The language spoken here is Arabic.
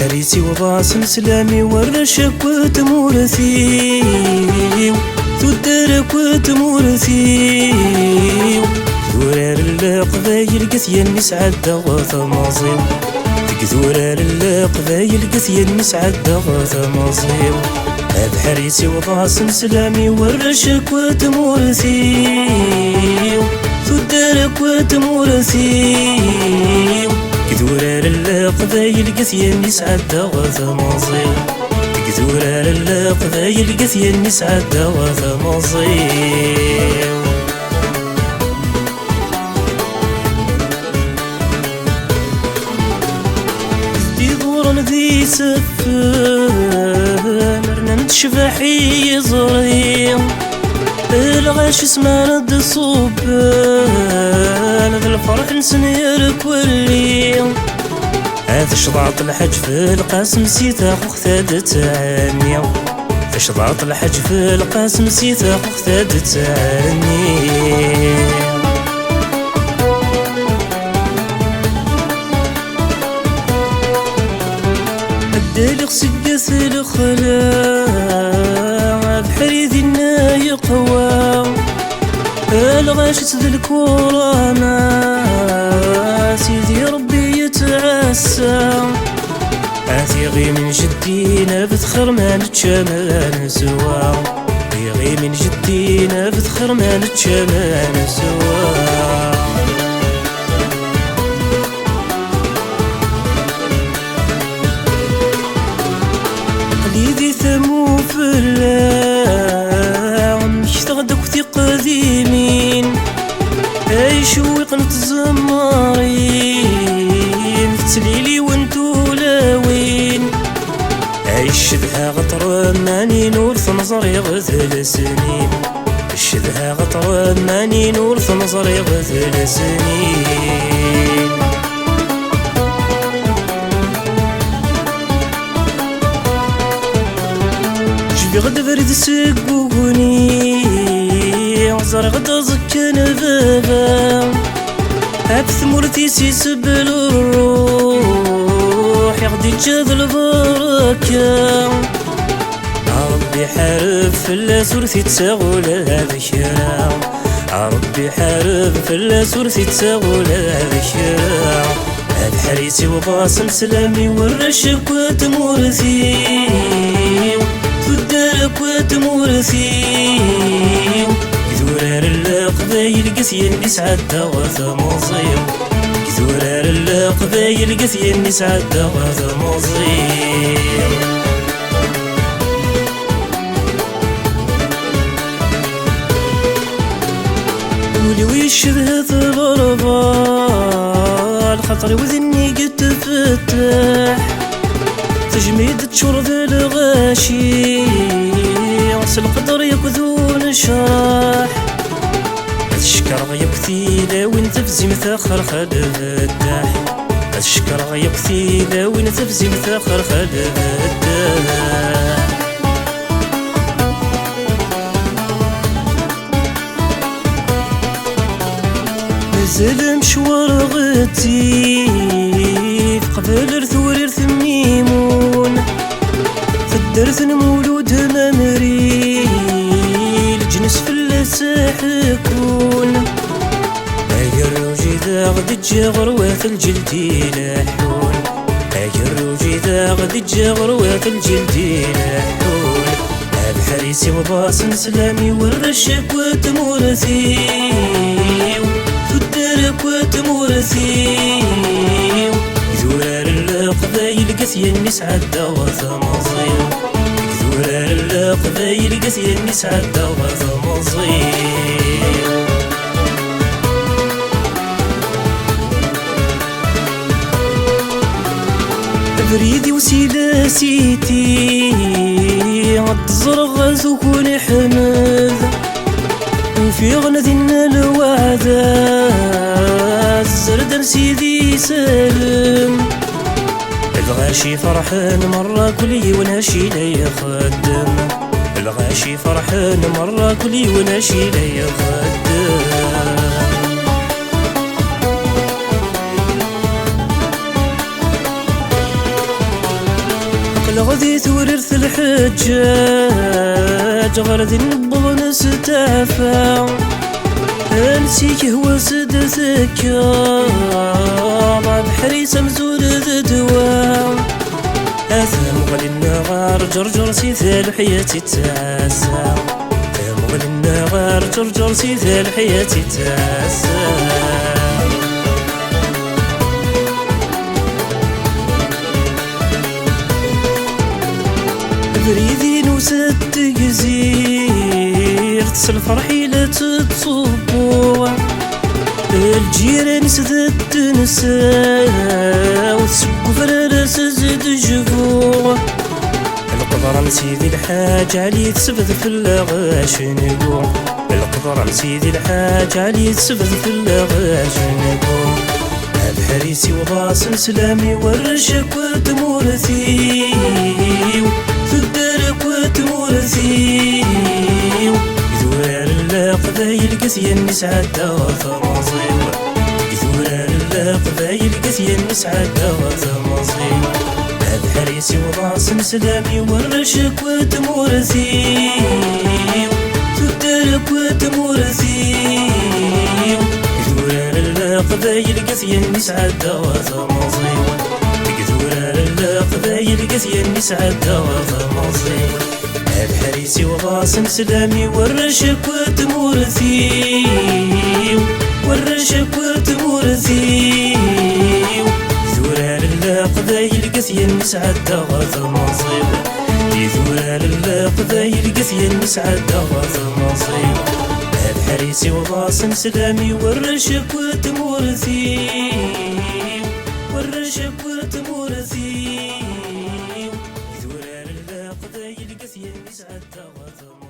بحريتي وباسم سلامي ورشك وتمورثي تدرك وتمورثي ذورار القبايل قثيا نسعد غاث ماضي ذورار القبايل قثيا نسعد غاث ماضي بحريتي وباسم سلامي ورشك وتمورثي تدرك وتمورثي ذورار القبايل قثيا نسعد غاث ماضي ذورار القبايل قثيا نسعد غاث ماضي ذي سفان رنمت شفاحي زري الغاش اسمان د صوبان ذا الفرح نسنير كولي هذا شضعط الحج في القاسم سيتا اختاد تعني شضعط الحج في القاسم سيتا اختاد تعني دالغ سقاس الخلا بحري ذي الناي قوا الغاشت ذي الكورانا سيدي ربي يتعسى غي من جدينا بتخر ما نتشامان سوا غي من جدينا بتخر ما نتشامان سوا ثمو فلا مشتغدك في قديمين اي شويق نتزمرين تسليلي وانتو لاوين اي الشدها غطر ماني نورث نظري غثل سنين الشدها غطر ماني نورث نظري غثل سنين غد برد سقوني عزر غد زكن بابا عبث مرتي سبل الروح يغدي جاذ البركة ربي حارب فلا سورثي تساغل هذا الشارع ربي حارب فلا سورثي تساغل هذا الشارع بحريتي وباسم سلامي ورشك وتمورثي تدرك وتمورثي ذورار القبايل قثيا نسعد غاث ماضي ذورار القبايل قثيا نسعد غاث ماضي ولي ويش ذهب الغربال خاطري وذني قد تفتح تجميد تشرب الغاشي عسى القدر يكذون شراح الشكر يكثيلا وين تفزي مثاخر خد الداح الشكر يكثيلا وين تفزي مثاخر خد الداح نزل مشوار غتي قبل رثور ثميمون فدرت مولود ممري الجنس في اللساحكون الروجي ذا غد تجاغر واث الجلد يلاحون الروجي ذا غد تجاغر واث الجلد يلاحون بحريتي وباسم سلامي ورشك وتمورثي تدرك وتمورثي ذورار القبايل قثيا نسعد غاث ماضي ذورار القبايل قثيا نسعد غاث ماضي بريدي وسيلاسيتي عد زرغ سكون حمد وفي غنذنا الوعدة الزرد سيدي سالم الغاشي فرحان مرة كلي وناشي لي خدم الغاشي فرحان مرة كلي وناشي لي خدم الغدي ثورث الحجاج غردي نبض نستعفى نسيك هو سدتك بحري سمزول ذدوا أثام غلي النغار جرجر سيثال حياتي تعاسى أثام غلي النغار جرجر سيثال حياتي تعاسى بريدين وسد جزير تصل فرحي لا تتصبوا الجيران سدت نسا وتسقو فرارس زد جفوا القدر لسيدي الحاج علي تسبث في الغاش نقو القدر لسيدي الحاج علي تسبث في الغاش نقو بحريسي وباصم سلامي ورشك وتمورثي تدرك وتمورثي يثورار القبايل قسيا نسعد وثماصيل يثورار القبايل قسيا نسعد وثماصيل بحريسي وباصم سلامي ورشك وتمورثي تدرك وتمورثي يثورار القبايل قسيا نسعد وثماصيل يثورار القبايل قسيا نسعد وثماصيل بحريسي وباصم سلامي ورشك وتمورثي ورشك وتمورثي يثورار القبايل قسيا نسعد وثماصيل يثورار القبايل قسيا نسعد وثماصيل بحريسي وباصم سلامي ورشك وتمورثي ورشك وتمورثي يثورار القبايل قسيا نسعد وثماصيل